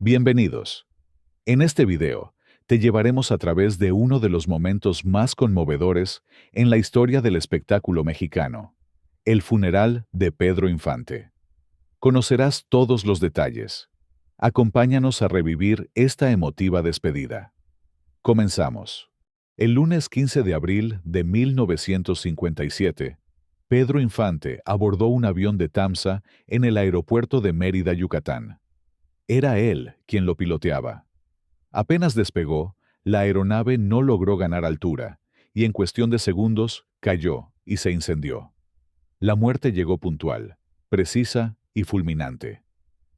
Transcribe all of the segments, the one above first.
Bienvenidos. En este video, te llevaremos a través de uno de los momentos más conmovedores en la historia del espectáculo mexicano, el funeral de Pedro Infante. Conocerás todos los detalles. Acompáñanos a revivir esta emotiva despedida. Comenzamos. El lunes 15 de abril de 1957, Pedro Infante abordó un avión de Tamsa en el aeropuerto de Mérida, Yucatán. Era él quien lo piloteaba. Apenas despegó, la aeronave no logró ganar altura, y en cuestión de segundos cayó y se incendió. La muerte llegó puntual, precisa y fulminante.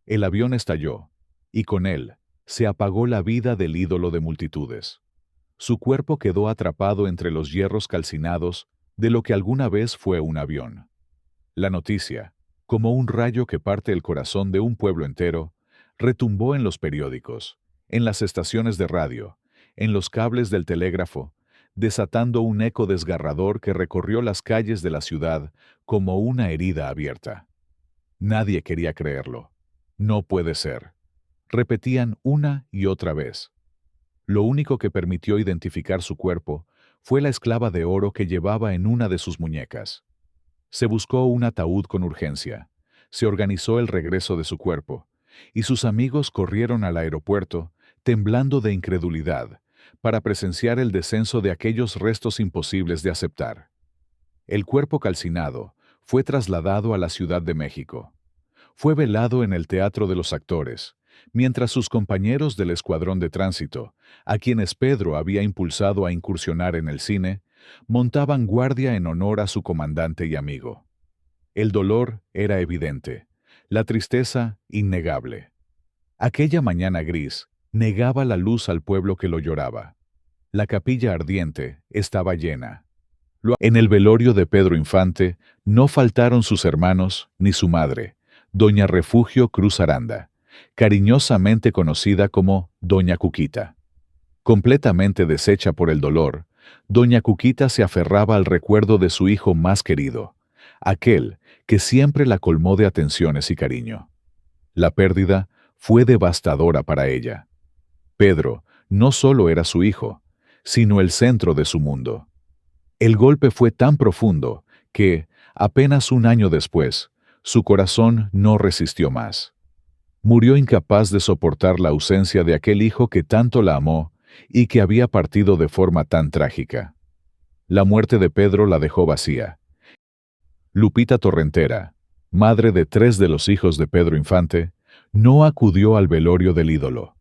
El avión estalló, y con él se apagó la vida del ídolo de multitudes. Su cuerpo quedó atrapado entre los hierros calcinados de lo que alguna vez fue un avión. La noticia, como un rayo que parte el corazón de un pueblo entero, retumbó en los periódicos, en las estaciones de radio, en los cables del telégrafo, desatando un eco desgarrador que recorrió las calles de la ciudad como una herida abierta. Nadie quería creerlo. No puede ser. Repetían una y otra vez. Lo único que permitió identificar su cuerpo fue la esclava de oro que llevaba en una de sus muñecas. Se buscó un ataúd con urgencia, se organizó el regreso de su cuerpo, y sus amigos corrieron al aeropuerto, temblando de incredulidad, para presenciar el descenso de aquellos restos imposibles de aceptar. El cuerpo calcinado fue trasladado a la Ciudad de México. Fue velado en el Teatro de los Actores, mientras sus compañeros del Escuadrón de Tránsito, a quienes Pedro había impulsado a incursionar en el cine, montaban guardia en honor a su comandante y amigo. El dolor era evidente, la tristeza innegable. Aquella mañana gris negaba la luz al pueblo que lo lloraba. La capilla ardiente estaba llena. En el velorio de Pedro Infante no faltaron sus hermanos ni su madre, doña Refugio Cruz Aranda, cariñosamente conocida como Doña Cuquita. Completamente deshecha por el dolor, Doña Cuquita se aferraba al recuerdo de su hijo más querido, aquel que siempre la colmó de atenciones y cariño. La pérdida fue devastadora para ella. Pedro no solo era su hijo, sino el centro de su mundo. El golpe fue tan profundo que, apenas un año después, su corazón no resistió más. Murió incapaz de soportar la ausencia de aquel hijo que tanto la amó y que había partido de forma tan trágica. La muerte de Pedro la dejó vacía. Lupita Torrentera, madre de 3 de los hijos de Pedro Infante, no acudió al velorio del ídolo.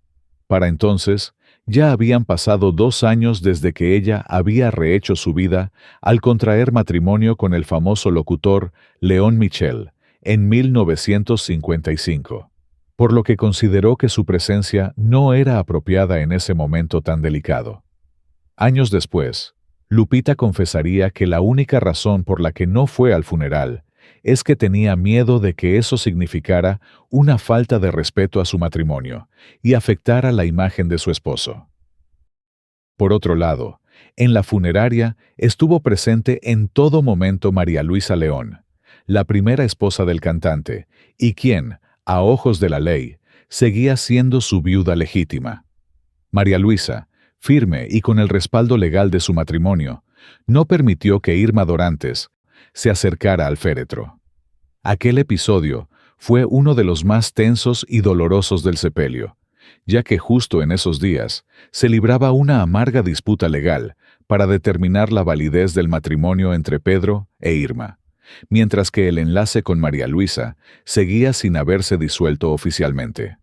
Para entonces, ya habían pasado 2 años desde que ella había rehecho su vida al contraer matrimonio con el famoso locutor León Michel en 1955. Por lo que consideró que su presencia no era apropiada en ese momento tan delicado. Años después, Lupita confesaría que la única razón por la que no fue al funeral es que tenía miedo de que eso significara una falta de respeto a su matrimonio y afectara la imagen de su esposo. Por otro lado, en la funeraria estuvo presente en todo momento María Luisa León, la primera esposa del cantante, y quien, a ojos de la ley, seguía siendo su viuda legítima. María Luisa, firme y con el respaldo legal de su matrimonio, no permitió que Irma Dorantes se acercara al féretro. Aquel episodio fue uno de los más tensos y dolorosos del sepelio, ya que justo en esos días se libraba una amarga disputa legal para determinar la validez del matrimonio entre Pedro e Irma, mientras que el enlace con María Luisa seguía sin haberse disuelto oficialmente.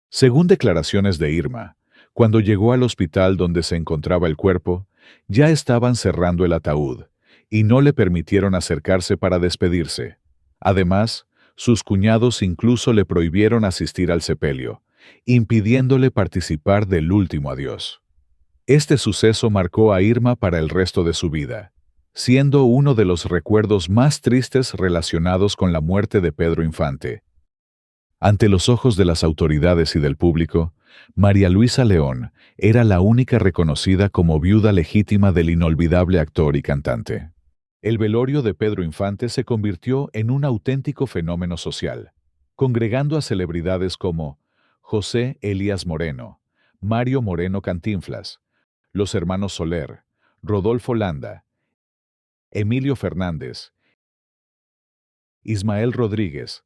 Según declaraciones de Irma, cuando llegó al hospital donde se encontraba el cuerpo, ya estaban cerrando el ataúd y no le permitieron acercarse para despedirse. Además, sus cuñados incluso le prohibieron asistir al sepelio, impidiéndole participar del último adiós. Este suceso marcó a Irma para el resto de su vida, siendo uno de los recuerdos más tristes relacionados con la muerte de Pedro Infante. Ante los ojos de las autoridades y del público, María Luisa León era la única reconocida como viuda legítima del inolvidable actor y cantante. El velorio de Pedro Infante se convirtió en un auténtico fenómeno social, congregando a celebridades como José Elías Moreno, Mario Moreno Cantinflas, los hermanos Soler, Rodolfo Landa, Emilio Fernández, Ismael Rodríguez,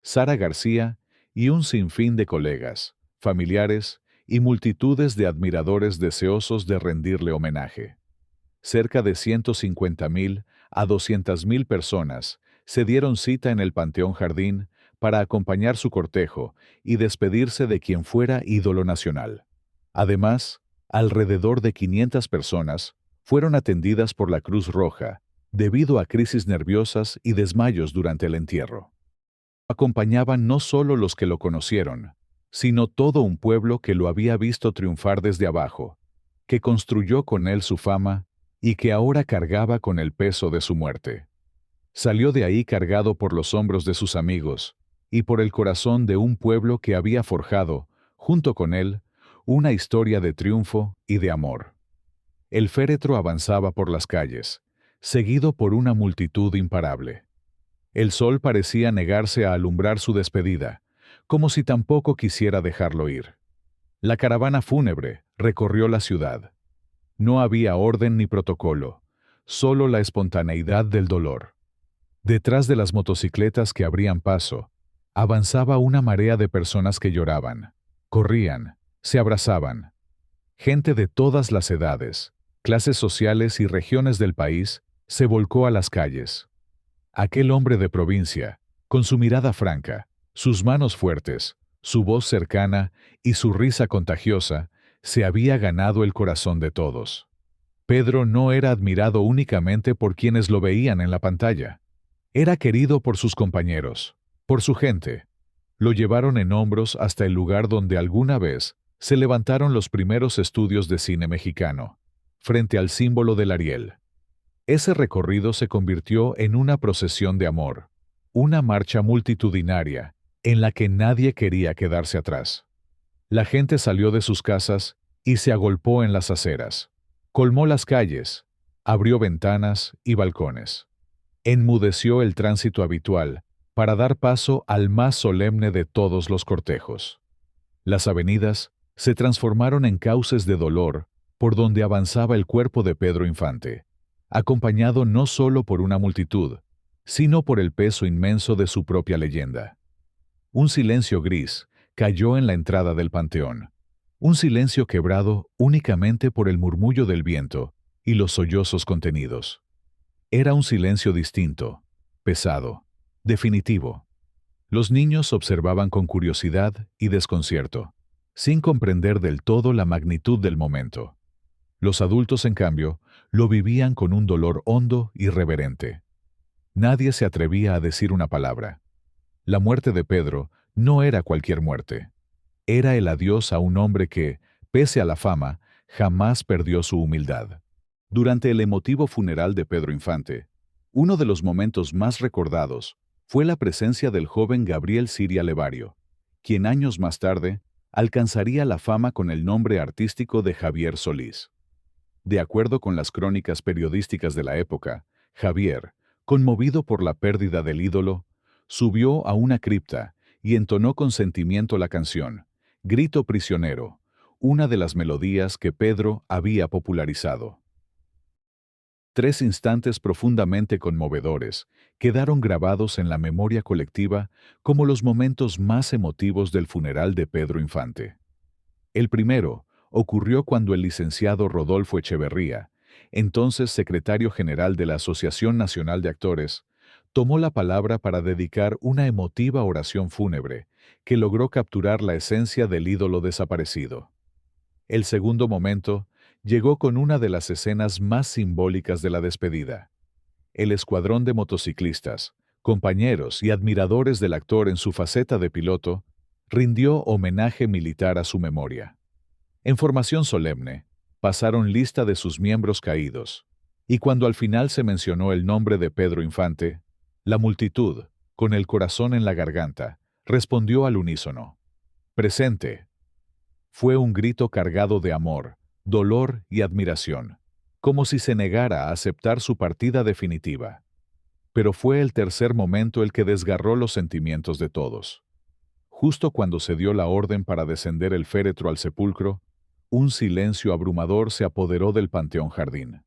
Sara García y un sinfín de colegas, familiares y multitudes de admiradores deseosos de rendirle homenaje. Cerca de 150.000 a 200.000 personas se dieron cita en el Panteón Jardín para acompañar su cortejo y despedirse de quien fuera ídolo nacional. Además, alrededor de 500 personas fueron atendidas por la Cruz Roja debido a crisis nerviosas y desmayos durante el entierro. Acompañaban no solo los que lo conocieron, sino todo un pueblo que lo había visto triunfar desde abajo, que construyó con él su fama y que ahora cargaba con el peso de su muerte. Salió de ahí cargado por los hombros de sus amigos y por el corazón de un pueblo que había forjado, junto con él, una historia de triunfo y de amor. El féretro avanzaba por las calles, seguido por una multitud imparable. El sol parecía negarse a alumbrar su despedida, como si tampoco quisiera dejarlo ir. La caravana fúnebre recorrió la ciudad. No había orden ni protocolo, solo la espontaneidad del dolor. Detrás de las motocicletas que abrían paso, avanzaba una marea de personas que lloraban, corrían, se abrazaban. Gente de todas las edades, clases sociales y regiones del país se volcó a las calles. Aquel hombre de provincia, con su mirada franca, sus manos fuertes, su voz cercana y su risa contagiosa, se había ganado el corazón de todos. Pedro no era admirado únicamente por quienes lo veían en la pantalla. Era querido por sus compañeros, por su gente. Lo llevaron en hombros hasta el lugar donde alguna vez se levantaron los primeros estudios de cine mexicano, frente al símbolo del Ariel. Ese recorrido se convirtió en una procesión de amor, una marcha multitudinaria, en la que nadie quería quedarse atrás. La gente salió de sus casas y se agolpó en las aceras. Colmó las calles, abrió ventanas y balcones. Enmudeció el tránsito habitual para dar paso al más solemne de todos los cortejos. Las avenidas se transformaron en cauces de dolor por donde avanzaba el cuerpo de Pedro Infante, acompañado no solo por una multitud, sino por el peso inmenso de su propia leyenda. Un silencio gris cayó en la entrada del panteón, un silencio quebrado únicamente por el murmullo del viento y los sollozos contenidos. Era un silencio distinto, pesado, definitivo. Los niños observaban con curiosidad y desconcierto, sin comprender del todo la magnitud del momento. Los adultos, en cambio, lo vivían con un dolor hondo y reverente. Nadie se atrevía a decir una palabra. La muerte de Pedro no era cualquier muerte. Era el adiós a un hombre que, pese a la fama, jamás perdió su humildad. Durante el emotivo funeral de Pedro Infante, uno de los momentos más recordados fue la presencia del joven Gabriel Siria Levario, quien años más tarde alcanzaría la fama con el nombre artístico de Javier Solís. De acuerdo con las crónicas periodísticas de la época, Javier, conmovido por la pérdida del ídolo, subió a una cripta y entonó con sentimiento la canción Grito Prisionero, una de las melodías que Pedro había popularizado. 3 instantes profundamente conmovedores quedaron grabados en la memoria colectiva como los momentos más emotivos del funeral de Pedro Infante. El primero ocurrió cuando el licenciado Rodolfo Echeverría, entonces secretario general de la Asociación Nacional de Actores, tomó la palabra para dedicar una emotiva oración fúnebre que logró capturar la esencia del ídolo desaparecido. El segundo momento llegó con una de las escenas más simbólicas de la despedida. El escuadrón de motociclistas, compañeros y admiradores del actor en su faceta de piloto, rindió homenaje militar a su memoria. En formación solemne, pasaron lista de sus miembros caídos, y cuando al final se mencionó el nombre de Pedro Infante, la multitud, con el corazón en la garganta, respondió al unísono: «Presente». Fue un grito cargado de amor, dolor y admiración, como si se negara a aceptar su partida definitiva. Pero fue el tercer momento el que desgarró los sentimientos de todos. Justo cuando se dio la orden para descender el féretro al sepulcro, un silencio abrumador se apoderó del Panteón Jardín.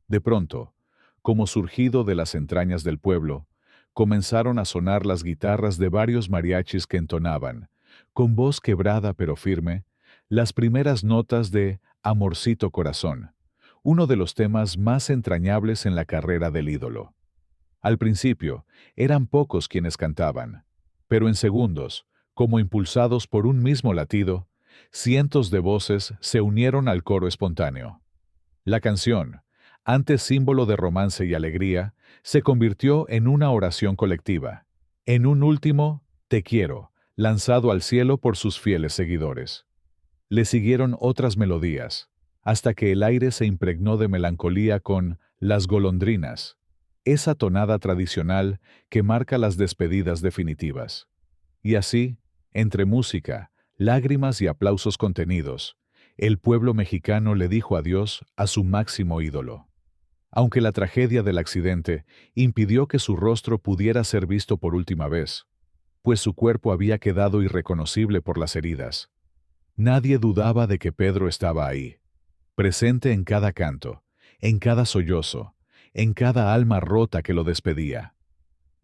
De pronto, como surgido de las entrañas del pueblo, comenzaron a sonar las guitarras de varios mariachis que entonaban, con voz quebrada pero firme, las primeras notas de Amorcito Corazón, uno de los temas más entrañables en la carrera del ídolo. Al principio, eran pocos quienes cantaban, pero en segundos, como impulsados por un mismo latido, cientos de voces se unieron al coro espontáneo. La canción, antes símbolo de romance y alegría, se convirtió en una oración colectiva, en un último «Te quiero», lanzado al cielo por sus fieles seguidores. Le siguieron otras melodías, hasta que el aire se impregnó de melancolía con Las golondrinas, esa tonada tradicional que marca las despedidas definitivas. Y así, entre música, lágrimas y aplausos contenidos, el pueblo mexicano le dijo adiós a su máximo ídolo. Aunque la tragedia del accidente impidió que su rostro pudiera ser visto por última vez, pues su cuerpo había quedado irreconocible por las heridas, nadie dudaba de que Pedro estaba ahí, presente en cada canto, en cada sollozo, en cada alma rota que lo despedía.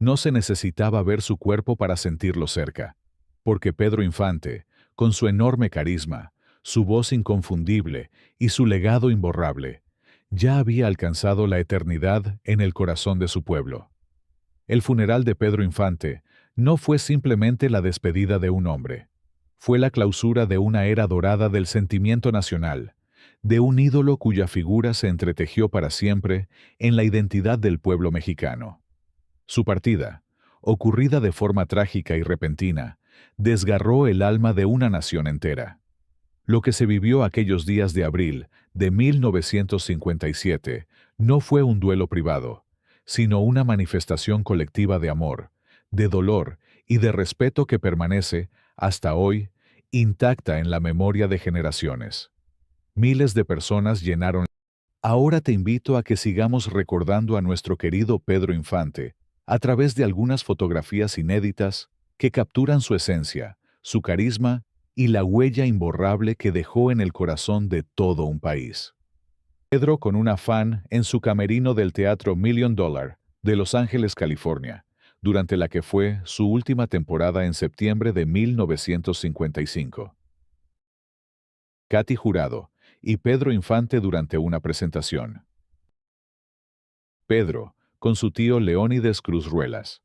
No se necesitaba ver su cuerpo para sentirlo cerca, porque Pedro Infante, con su enorme carisma, su voz inconfundible y su legado imborrable, ya había alcanzado la eternidad en el corazón de su pueblo. El funeral de Pedro Infante no fue simplemente la despedida de un hombre, fue la clausura de una era dorada del sentimiento nacional, de un ídolo cuya figura se entretejió para siempre en la identidad del pueblo mexicano. Su partida, ocurrida de forma trágica y repentina, desgarró el alma de una nación entera. Lo que se vivió aquellos días de abril de 1957 no fue un duelo privado, sino una manifestación colectiva de amor, de dolor y de respeto que permanece, hasta hoy, intacta en la memoria de generaciones. Miles de personas llenaron. Ahora te invito a que sigamos recordando a nuestro querido Pedro Infante, a través de algunas fotografías inéditas que capturan su esencia, su carisma y la huella imborrable que dejó en el corazón de todo un país. Pedro con una fan en su camerino del Teatro Million Dollar de Los Ángeles, California, durante la que fue su última temporada en septiembre de 1955. Katy Jurado y Pedro Infante durante una presentación. Pedro, con su tío Leónides Cruz Ruelas.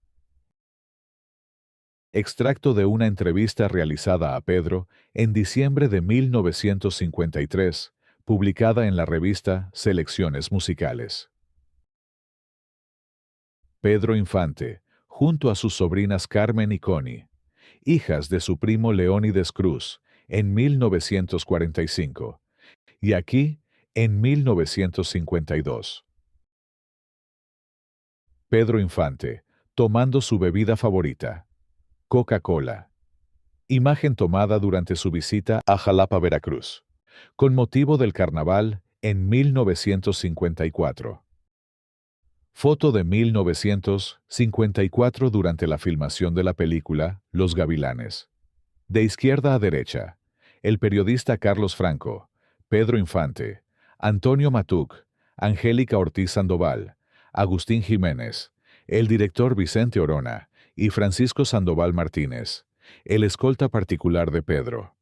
Extracto de una entrevista realizada a Pedro en diciembre de 1953, publicada en la revista Selecciones Musicales. Pedro Infante, junto a sus sobrinas Carmen y Connie, hijas de su primo Leónides Cruz, en 1945, y aquí, en 1952. Pedro Infante, tomando su bebida favorita, Coca-Cola. Imagen tomada durante su visita a Jalapa, Veracruz, con motivo del carnaval en 1954. Foto de 1954 durante la filmación de la película Los Gavilanes. De izquierda a derecha, el periodista Carlos Franco, Pedro Infante, Antonio Matuc, Angélica Ortiz Sandoval, Agustín Jiménez, el director Vicente Orona y Francisco Sandoval Martínez, el escolta particular de Pedro.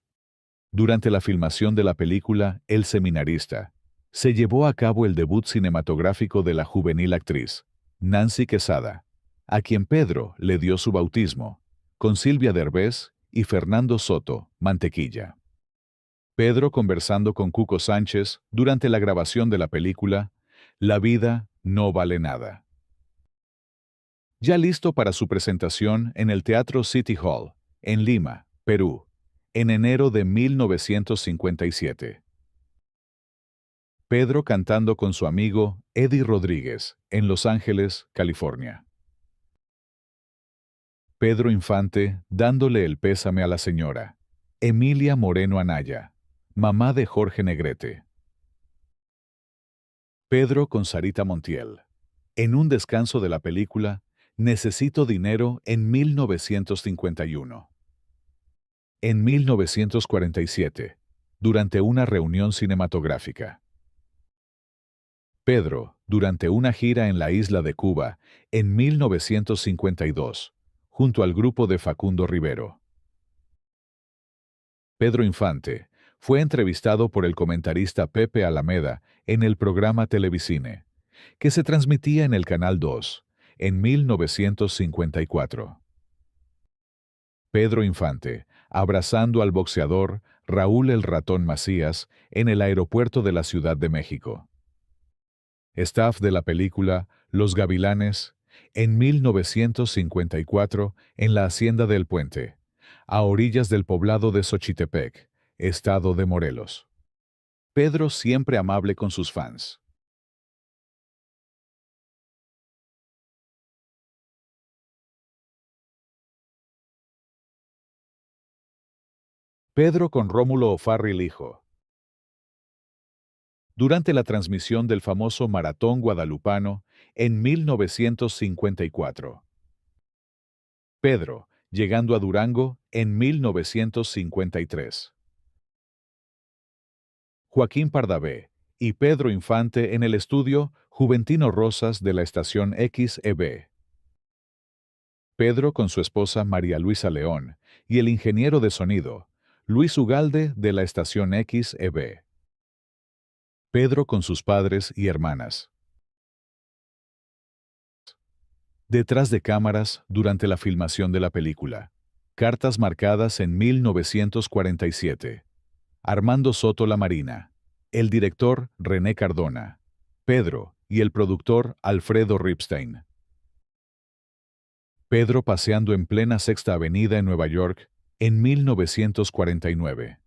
Durante la filmación de la película El Seminarista, se llevó a cabo el debut cinematográfico de la juvenil actriz, Nancy Quesada, a quien Pedro le dio su bautismo, con Silvia Derbez y Fernando Soto, Mantequilla. Pedro conversando con Cuco Sánchez durante la grabación de la película La vida no vale nada. Ya listo para su presentación en el Teatro City Hall, en Lima, Perú, en enero de 1957. Pedro cantando con su amigo Eddie Rodríguez, en Los Ángeles, California. Pedro Infante dándole el pésame a la señora Emilia Moreno Anaya, mamá de Jorge Negrete. Pedro con Sarita Montiel, en un descanso de la película Necesito dinero en 1951. en 1947, durante una reunión cinematográfica. Pedro, durante una gira en la isla de Cuba, en 1952, junto al grupo de Facundo Rivero. Pedro Infante fue entrevistado por el comentarista Pepe Alameda en el programa Televicine, que se transmitía en el Canal 2, en 1954. Pedro Infante, abrazando al boxeador Raúl el Ratón Macías en el aeropuerto de la Ciudad de México. Staff de la película Los Gavilanes, en 1954, en la Hacienda del Puente, a orillas del poblado de Xochitepec, estado de Morelos. Pedro siempre amable con sus fans. Pedro con Rómulo O'Farrill hijo. Durante la transmisión del famoso Maratón Guadalupano en 1954. Pedro, llegando a Durango en 1953. Joaquín Pardavé y Pedro Infante en el estudio Juventino Rosas de la estación XEB. Pedro con su esposa María Luisa León y el ingeniero de sonido, Luis Ugalde de la estación XEB. Pedro con sus padres y hermanas. Detrás de cámaras durante la filmación de la película. Cartas marcadas en 1947. Armando Soto La Marina. El director René Cardona. Pedro y el productor Alfredo Ripstein. Pedro paseando en plena Sexta Avenida en Nueva York en 1949.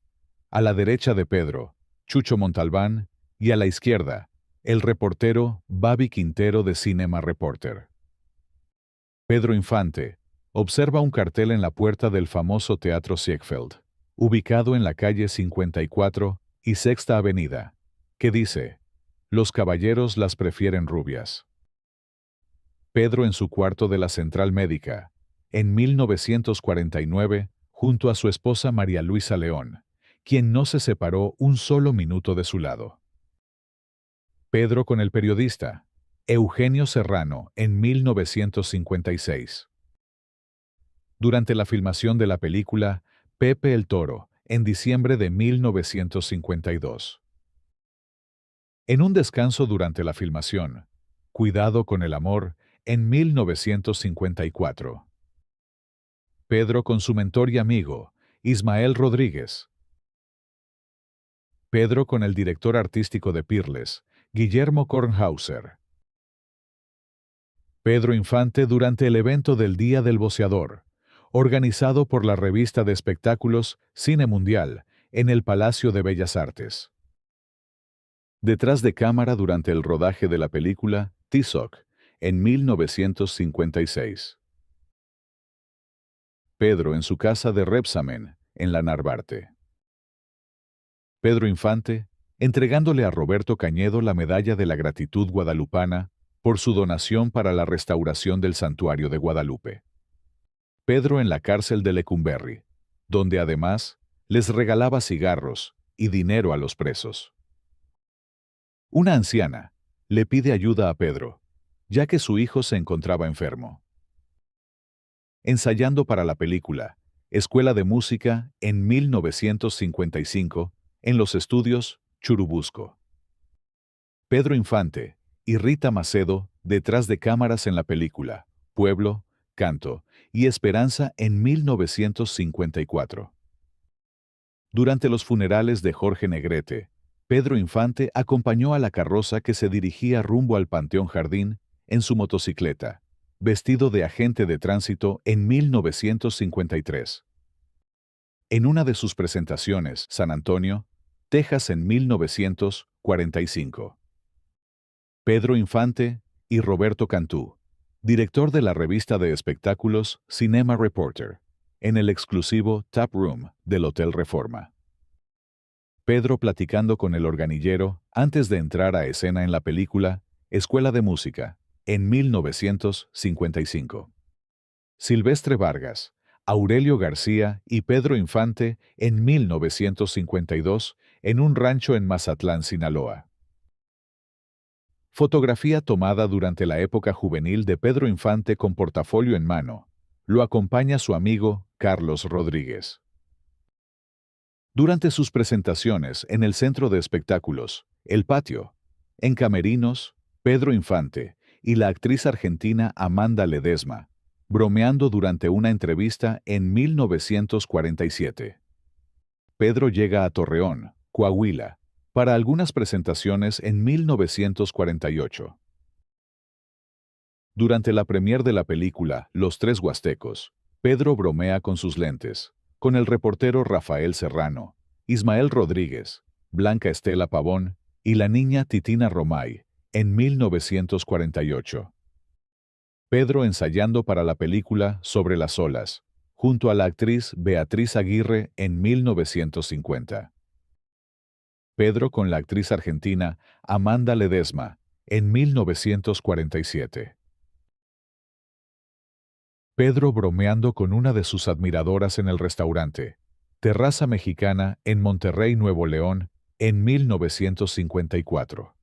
A la derecha de Pedro, Chucho Montalbán, y a la izquierda, el reportero Babi Quintero de Cinema Reporter. Pedro Infante observa un cartel en la puerta del famoso Teatro Ziegfeld, ubicado en la calle 54 y Sexta Avenida, que dice: «Los caballeros las prefieren rubias». Pedro en su cuarto de la Central Médica, en 1949, junto a su esposa María Luisa León, quien no se separó un solo minuto de su lado. Pedro con el periodista Eugenio Serrano en 1956. Durante la filmación de la película Pepe el Toro, en diciembre de 1952. En un descanso durante la filmación, Cuidado con el amor, en 1954. Pedro con su mentor y amigo, Ismael Rodríguez. Pedro con el director artístico de Pirles, Guillermo Kornhauser. Pedro Infante durante el evento del Día del Boceador, organizado por la revista de espectáculos Cine Mundial, en el Palacio de Bellas Artes. Detrás de cámara durante el rodaje de la película Tizoc, en 1956. Pedro en su casa de Rebsamen, en la Narvarte. Pedro Infante, entregándole a Roberto Cañedo la Medalla de la Gratitud Guadalupana por su donación para la restauración del Santuario de Guadalupe. Pedro en la cárcel de Lecumberri, donde además les regalaba cigarros y dinero a los presos. Una anciana le pide ayuda a Pedro, ya que su hijo se encontraba enfermo. Ensayando para la película Escuela de Música en 1955 en los estudios Churubusco. Pedro Infante y Rita Macedo detrás de cámaras en la película Pueblo, Canto y Esperanza en 1954. Durante los funerales de Jorge Negrete, Pedro Infante acompañó a la carroza que se dirigía rumbo al Panteón Jardín en su motocicleta, vestido de agente de tránsito en 1953. En una de sus presentaciones, San Antonio, Texas en 1945. Pedro Infante y Roberto Cantú, director de la revista de espectáculos Cinema Reporter, en el exclusivo Tap Room del Hotel Reforma. Pedro platicando con el organillero antes de entrar a escena en la película Escuela de Música, en 1955. Silvestre Vargas, Aurelio García y Pedro Infante en 1952 en un rancho en Mazatlán, Sinaloa. Fotografía tomada durante la época juvenil de Pedro Infante con portafolio en mano. Lo acompaña su amigo Carlos Rodríguez. Durante sus presentaciones en el centro de espectáculos, El Patio, en camerinos, Pedro Infante y la actriz argentina Amanda Ledesma, bromeando durante una entrevista en 1947. Pedro llega a Torreón, Coahuila, para algunas presentaciones en 1948. Durante la premier de la película Los Tres Huastecos, Pedro bromea con sus lentes, con el reportero Rafael Serrano, Ismael Rodríguez, Blanca Estela Pavón y la niña Titina Romay, en 1948. Pedro ensayando para la película Sobre las olas, junto a la actriz Beatriz Aguirre en 1950. Pedro con la actriz argentina Amanda Ledesma, en 1947. Pedro bromeando con una de sus admiradoras en el restaurante Terraza Mexicana en Monterrey, Nuevo León, en 1954.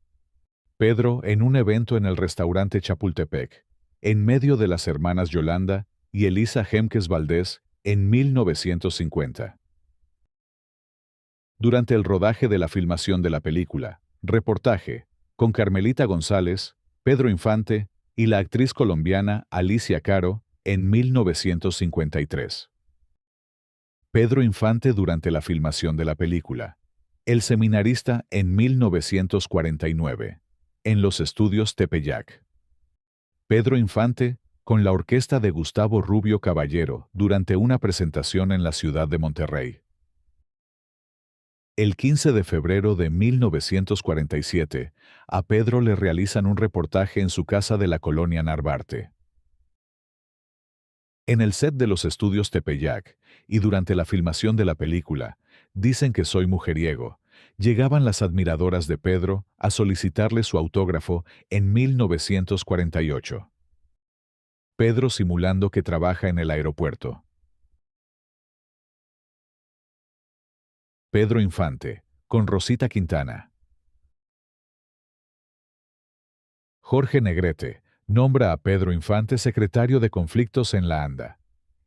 Pedro en un evento en el restaurante Chapultepec, en medio de las hermanas Yolanda y Elisa Gemques Valdés, en 1950. Durante el rodaje de la filmación de la película, Reportaje, con Carmelita González, Pedro Infante y la actriz colombiana Alicia Caro, en 1953. Pedro Infante durante la filmación de la película, El seminarista en 1949, en los estudios Tepeyac. Pedro Infante con la orquesta de Gustavo Rubio Caballero durante una presentación en la ciudad de Monterrey. El 15 de febrero de 1947, a Pedro le realizan un reportaje en su casa de la colonia Narvarte. En el set de los estudios Tepeyac, y durante la filmación de la película, Dicen que soy mujeriego, llegaban las admiradoras de Pedro a solicitarle su autógrafo en 1948. Pedro simulando que trabaja en el aeropuerto. Pedro Infante, con Rosita Quintana. Jorge Negrete nombra a Pedro Infante secretario de Conflictos en la ANDA.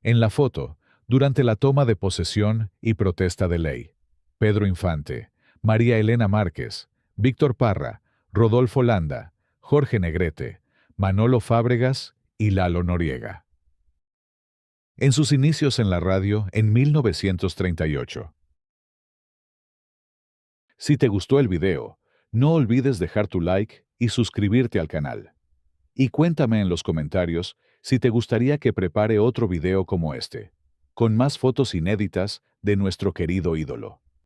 En la foto, durante la toma de posesión y protesta de ley, Pedro Infante, María Elena Márquez, Víctor Parra, Rodolfo Landa, Jorge Negrete, Manolo Fábregas y Lalo Noriega. En sus inicios en la radio en 1938. Si te gustó el video, no olvides dejar tu like y suscribirte al canal. Y cuéntame en los comentarios si te gustaría que prepare otro video como este, con más fotos inéditas de nuestro querido ídolo.